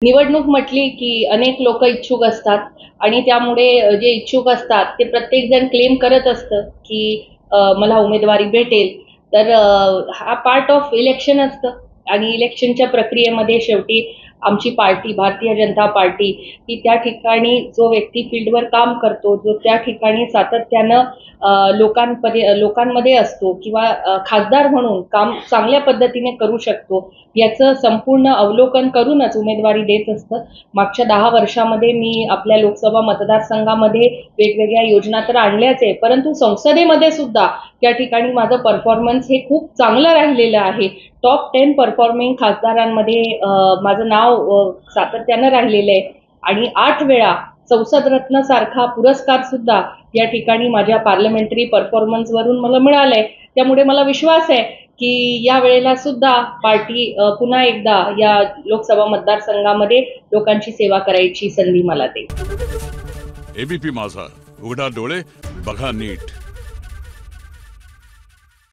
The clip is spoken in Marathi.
निवडणूक म्हटली की अनेक लोक इच्छुक असतात आणि त्यामुळे जे इच्छुक असतात ते प्रत्येक जण क्लेम करत असतं की मला उमेदवारी भेटेल. तर हा पार्ट ऑफ इलेक्शन असतं आणि इलेक्शनच्या प्रक्रियेमध्ये शेवटी आमची पार्टी भारतीय जनता पार्टी ही त्या ठिकाणी जो व्यक्ती फील्डवर काम करतो, जो त्या ठिकाणी सातत्यानं लोकांमध्ये असतो किंवा खासदार म्हणून काम चांगल्या पद्धतीने करू शकतो याचं संपूर्ण अवलोकन करूनच उमेदवारी देत असतं. मागच्या 10 वर्षामध्ये मी आपल्या लोकसभा मतदारसंघामध्ये वेगवेगळ्या योजना तर आणल्याच आहे, परंतु संसदेमध्ये सुद्धा त्या ठिकाणी माझं परफॉर्मन्स हे खूप चांगलं राहिलेलं आहे. टॉप 10 परफॉर्मिंग खासदारांमध्ये माझं नाव सातत्यानं राहिलेलं आहे आणि 8 वेळा संसद रत्न सारखा पुरस्कार सुद्धा या ठिकाणी माझ्या पार्लमेंटरी परफॉर्मन्स वरून मला मिळालंय. त्यामुळे मला विश्वास आहे की या वेळेला सुद्धा पार्टी पुन्हा एकदा या लोकसभा मतदारसंघामध्ये लोकांची सेवा करायची संधी मला देईल. एबीपी माझा, उघडा डोळे बघा नीट.